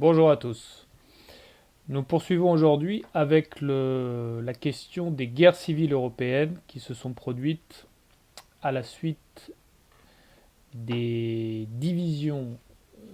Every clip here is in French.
Bonjour à tous. Nous poursuivons aujourd'hui avec la question des guerres civiles européennes qui se sont produites à la suite des divisions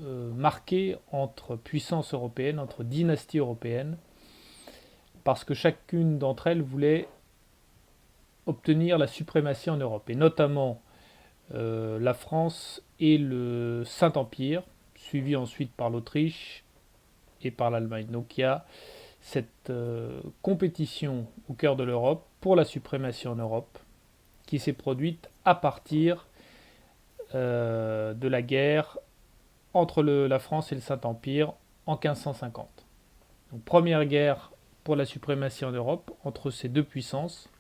marquées entre puissances européennes, entre dynasties européennes, parce que chacune d'entre elles voulait obtenir la suprématie en Europe, et notamment la France et le Saint-Empire, suivi ensuite par l'Autriche et par l'Allemagne. Donc il y a cette compétition au cœur de l'Europe pour la suprématie en Europe qui s'est produite à partir de la guerre entre la France et le Saint-Empire en 1550. Donc, première guerre pour la suprématie en Europe entre ces deux puissances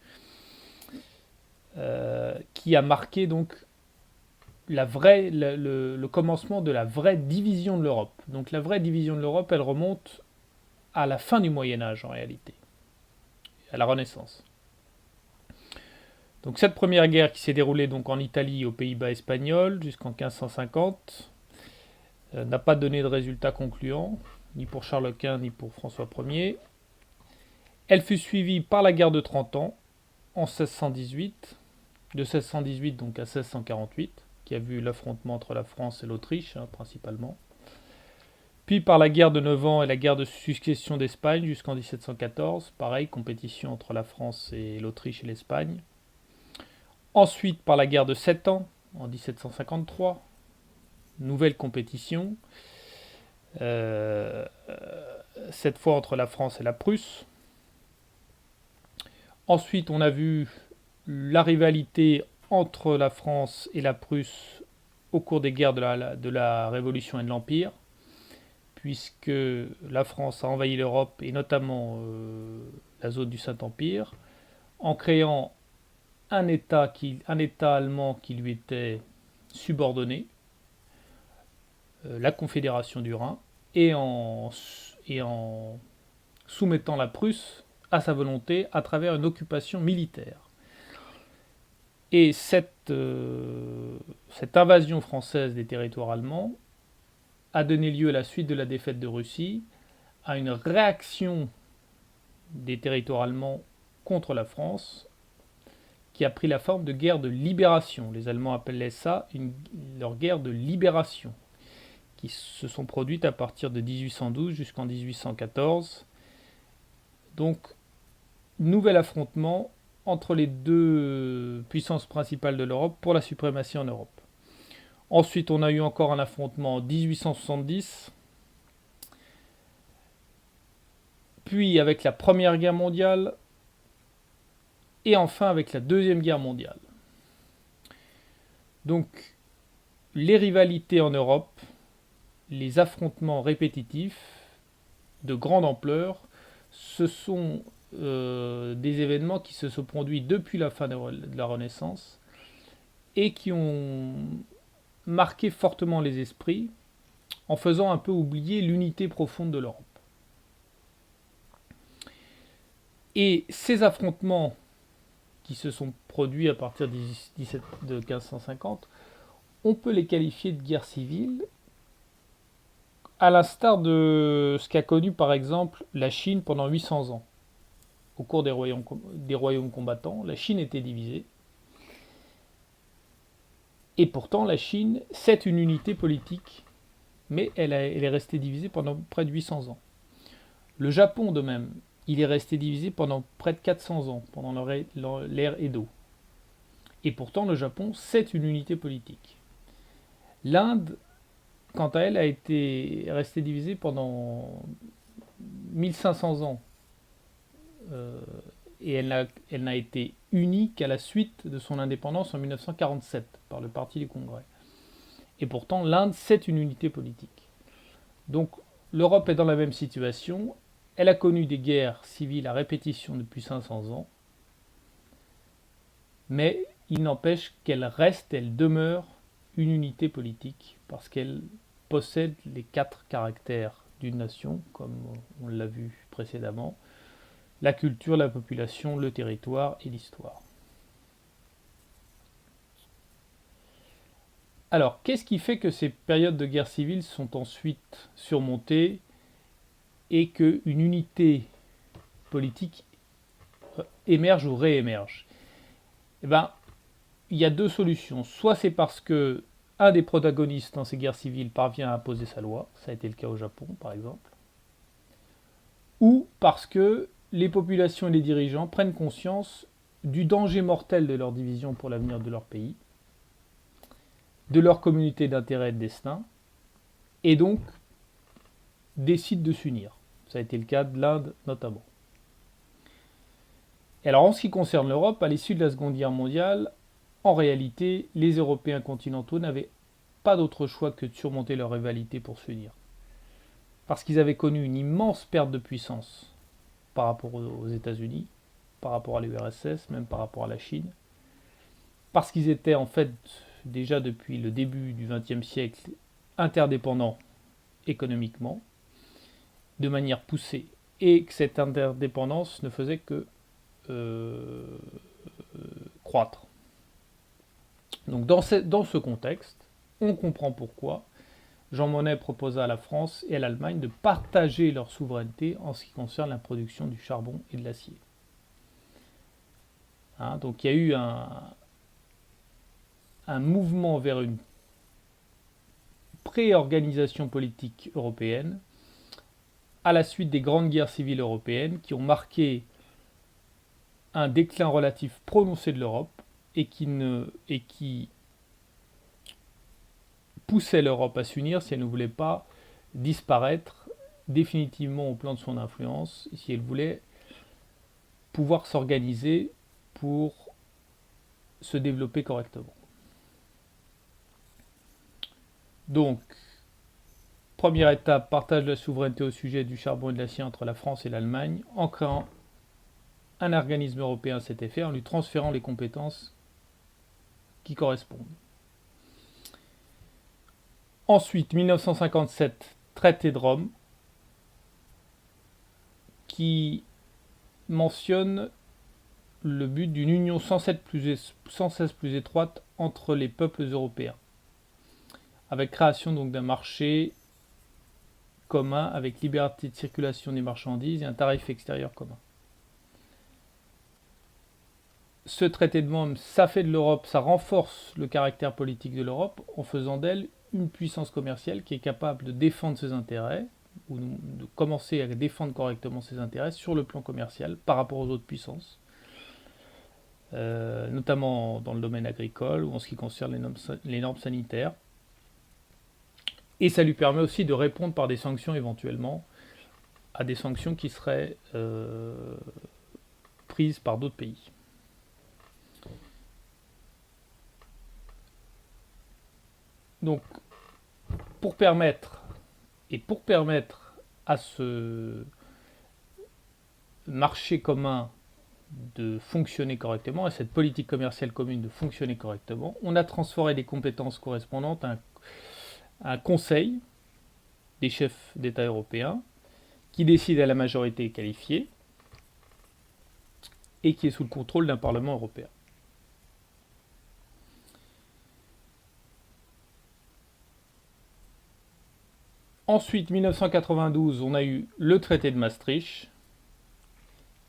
qui a marqué donc le commencement de la vraie division de l'Europe. Donc la vraie division de l'Europe, elle remonte à la fin du Moyen Âge en réalité, à la Renaissance. Donc cette première guerre qui s'est déroulée donc en Italie et aux Pays-Bas espagnols jusqu'en 1550 n'a pas donné de résultat concluant, ni pour Charles Quint ni pour François Ier. Elle fut suivie par la guerre de 30 ans en 1618, de 1618 donc à 1648, qui a vu l'affrontement entre la France et l'Autriche principalement. Puis par la guerre de 9 ans et la guerre de succession d'Espagne jusqu'en 1714, pareil, compétition entre la France et l'Autriche et l'Espagne. Ensuite par la guerre de 7 ans en 1753, nouvelle compétition, cette fois entre la France et la Prusse. Ensuite on a vu la rivalité entre la France et la Prusse au cours des guerres de la Révolution et de l'Empire, puisque la France a envahi l'Europe et notamment la zone du Saint-Empire, en créant un État allemand qui lui était subordonné, la Confédération du Rhin, et en soumettant la Prusse à sa volonté à travers une occupation militaire. Et cette invasion française des territoires allemands a donné lieu à la suite de la défaite de Russie à une réaction des territoires allemands contre la France qui a pris la forme de guerre de libération. Les Allemands appelaient ça leur guerre de libération, qui se sont produites à partir de 1812 jusqu'en 1814. Donc, nouvel affrontement entre les deux puissances principales de l'Europe pour la suprématie en Europe. Ensuite, on a eu encore un affrontement en 1870, puis avec la Première Guerre mondiale, et enfin avec la Deuxième Guerre mondiale. Donc, les rivalités en Europe, les affrontements répétitifs de grande ampleur, ce sont des événements qui se sont produits depuis la fin de la Renaissance et qui ont marqué fortement les esprits en faisant un peu oublier l'unité profonde de l'Europe. Et ces affrontements qui se sont produits à partir de 1550, on peut les qualifier de guerre civile, à l'instar de ce qu'a connu par exemple la Chine pendant 800 ans. Au cours des royaumes combattants, la Chine était divisée. Et pourtant, la Chine, c'est une unité politique, mais elle est restée divisée pendant près de 800 ans. Le Japon, de même, il est resté divisé pendant près de 400 ans, pendant l'ère Edo. Et pourtant, le Japon, c'est une unité politique. L'Inde, quant à elle, est restée divisée pendant 1500 ans. Et elle n'a été unie qu'à la suite de son indépendance en 1947 par le Parti du Congrès. Et pourtant, l'Inde, c'est une unité politique. Donc, l'Europe est dans la même situation. Elle a connu des guerres civiles à répétition depuis 500 ans. Mais il n'empêche qu'elle demeure une unité politique parce qu'elle possède les 4 caractères d'une nation, comme on l'a vu précédemment: la culture, la population, le territoire et l'histoire. Alors, qu'est-ce qui fait que ces périodes de guerre civile sont ensuite surmontées et qu'une unité politique émerge ou réémerge. Eh ben, il y a deux solutions. Soit c'est parce que un des protagonistes dans ces guerres civiles parvient à imposer sa loi, ça a été le cas au Japon par exemple, ou parce que les populations et les dirigeants prennent conscience du danger mortel de leur division pour l'avenir de leur pays, de leur communauté d'intérêt et de destin, et donc décident de s'unir. Ça a été le cas de l'Inde notamment. Et alors en ce qui concerne l'Europe, à l'issue de la Seconde Guerre mondiale, en réalité, les Européens continentaux n'avaient pas d'autre choix que de surmonter leur rivalité pour s'unir. Parce qu'ils avaient connu une immense perte de puissance par rapport aux États-Unis, par rapport à l'URSS, même par rapport à la Chine. Parce qu'ils étaient en fait déjà depuis le début du XXe siècle interdépendants économiquement, de manière poussée, et que cette interdépendance ne faisait que croître. Donc dans ce contexte, on comprend pourquoi Jean Monnet proposa à la France et à l'Allemagne de partager leur souveraineté en ce qui concerne la production du charbon et de l'acier. Donc il y a eu un mouvement vers une pré-organisation politique européenne à la suite des grandes guerres civiles européennes qui ont marqué un déclin relatif prononcé de l'Europe et qui poussait l'Europe à s'unir si elle ne voulait pas disparaître définitivement au plan de son influence, si elle voulait pouvoir s'organiser pour se développer correctement. Donc, première étape, partage de la souveraineté au sujet du charbon et de l'acier entre la France et l'Allemagne, en créant un organisme européen à cet effet, en lui transférant les compétences qui correspondent. Ensuite, 1957, traité de Rome, qui mentionne le but d'une union sans cesse plus étroite entre les peuples européens, avec création donc d'un marché commun avec liberté de circulation des marchandises et un tarif extérieur commun. Ce traité de Rome, ça fait de l'Europe, ça renforce le caractère politique de l'Europe en faisant d'elle une puissance commerciale qui est capable de défendre ses intérêts, ou de commencer à défendre correctement ses intérêts sur le plan commercial par rapport aux autres puissances, notamment dans le domaine agricole ou en ce qui concerne les normes sanitaires. Et ça lui permet aussi de répondre par des sanctions éventuellement à des sanctions qui seraient prises par d'autres pays. Donc, pour permettre à ce marché commun de fonctionner correctement, à cette politique commerciale commune de fonctionner correctement, on a transféré les compétences correspondantes à un conseil des chefs d'État européens qui décide à la majorité qualifiée et qui est sous le contrôle d'un Parlement européen. Ensuite, 1992, on a eu le traité de Maastricht,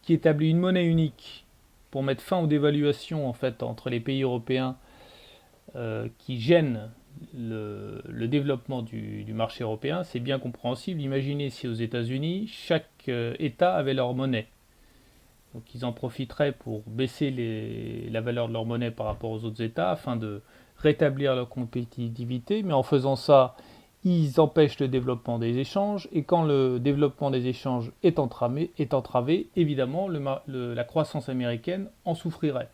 qui établit une monnaie unique pour mettre fin aux dévaluations en fait, entre les pays européens qui gênent le développement du marché européen. C'est bien compréhensible. Imaginez si aux États-Unis, chaque État avait leur monnaie. Donc ils en profiteraient pour baisser la valeur de leur monnaie par rapport aux autres États afin de rétablir leur compétitivité, mais en faisant ça, ils empêchent le développement des échanges, et quand le développement des échanges est entravé, évidemment, la croissance américaine en souffrirait.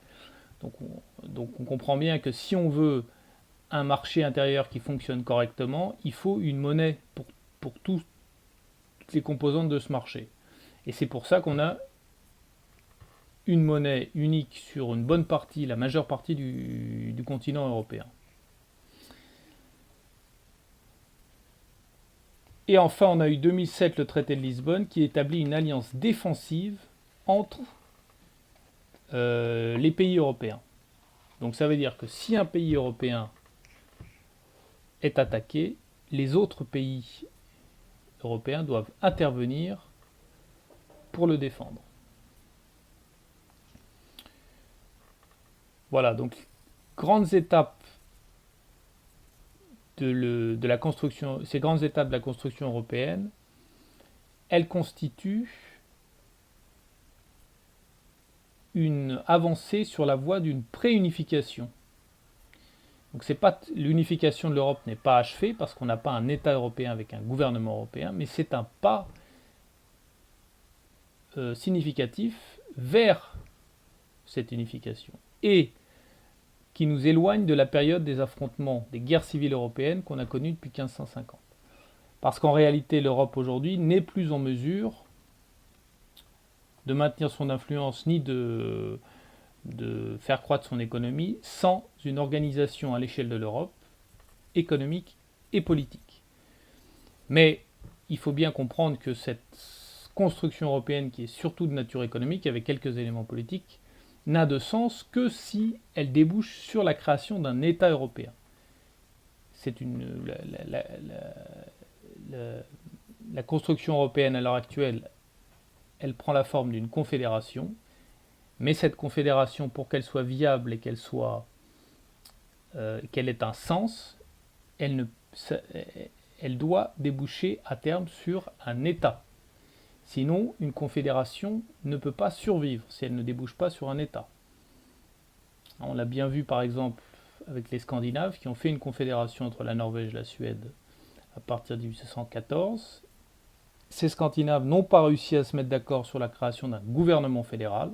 Donc on comprend bien que si on veut un marché intérieur qui fonctionne correctement, il faut une monnaie pour toutes les composantes de ce marché. Et c'est pour ça qu'on a une monnaie unique sur une bonne partie, la majeure partie du continent européen. Et enfin, on a eu 2007 le traité de Lisbonne qui établit une alliance défensive entre les pays européens. Donc ça veut dire que si un pays européen est attaqué, les autres pays européens doivent intervenir pour le défendre. Voilà, donc grandes étapes de la construction, ces grandes étapes de la construction européenne, elles constituent une avancée sur la voie d'une préunification. Donc l'unification de l'Europe n'est pas achevée parce qu'on n'a pas un État européen avec un gouvernement européen, mais c'est un pas significatif vers cette unification et qui nous éloigne de la période des affrontements, des guerres civiles européennes qu'on a connues depuis 1550. Parce qu'en réalité, l'Europe aujourd'hui n'est plus en mesure de maintenir son influence ni de faire croître son économie sans une organisation à l'échelle de l'Europe, économique et politique. Mais il faut bien comprendre que cette construction européenne, qui est surtout de nature économique, avec quelques éléments politiques, n'a de sens que si elle débouche sur la création d'un État européen. C'est la construction européenne à l'heure actuelle, elle prend la forme d'une confédération, mais cette confédération, pour qu'elle soit viable et qu'elle ait un sens, elle doit déboucher à terme sur un État. Sinon, une confédération ne peut pas survivre si elle ne débouche pas sur un État. On l'a bien vu par exemple avec les Scandinaves qui ont fait une confédération entre la Norvège et la Suède à partir de 1814. Ces Scandinaves n'ont pas réussi à se mettre d'accord sur la création d'un gouvernement fédéral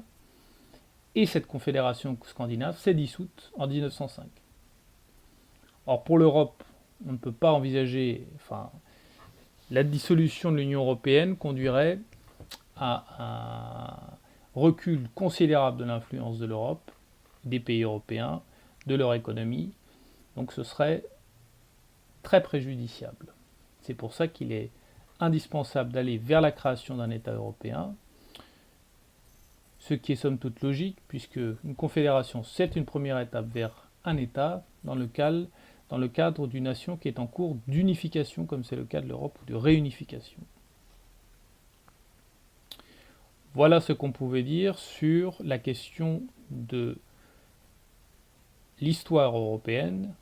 et cette confédération scandinave s'est dissoute en 1905. Or pour l'Europe, on ne peut pas envisager, la dissolution de l'Union européenne conduirait à un recul considérable de l'influence de l'Europe, des pays européens, de leur économie. Donc ce serait très préjudiciable. C'est pour ça qu'il est indispensable d'aller vers la création d'un État européen, ce qui est somme toute logique, puisque une confédération, c'est une première étape vers un État dans le cadre d'une nation qui est en cours d'unification, comme c'est le cas de l'Europe, ou de réunification. Voilà ce qu'on pouvait dire sur la question de l'histoire européenne.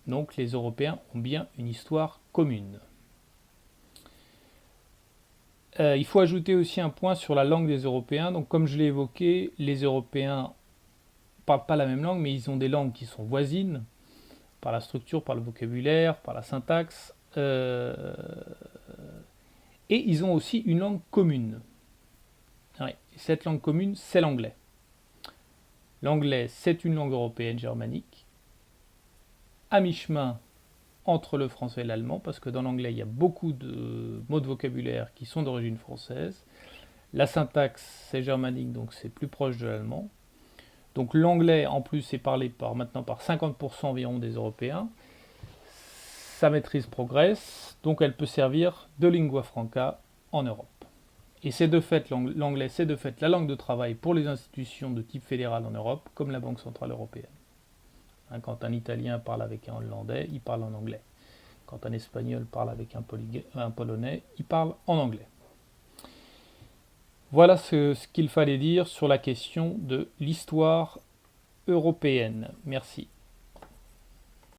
Donc les Européens ont bien une histoire commune. Il faut ajouter aussi un point sur la langue des Européens. Donc comme je l'ai évoqué, les Européens ne parlent pas la même langue, mais ils ont des langues qui sont voisines, par la structure, par le vocabulaire, par la syntaxe. Et ils ont aussi une langue commune. Ouais, cette langue commune, c'est l'anglais. L'anglais, c'est une langue européenne germanique, à mi-chemin entre le français et l'allemand, parce que dans l'anglais, il y a beaucoup de mots de vocabulaire qui sont d'origine française. La syntaxe, c'est germanique, donc c'est plus proche de l'allemand. Donc l'anglais, en plus, est parlé maintenant par 50% environ des Européens. Sa maîtrise progresse, donc elle peut servir de lingua franca en Europe. Et c'est de fait, l'anglais, c'est de fait la langue de travail pour les institutions de type fédéral en Europe, comme la Banque Centrale Européenne. Quand un Italien parle avec un Hollandais, il parle en anglais. Quand un Espagnol parle avec un Polonais, il parle en anglais. Voilà ce qu'il fallait dire sur la question de l'histoire européenne. Merci.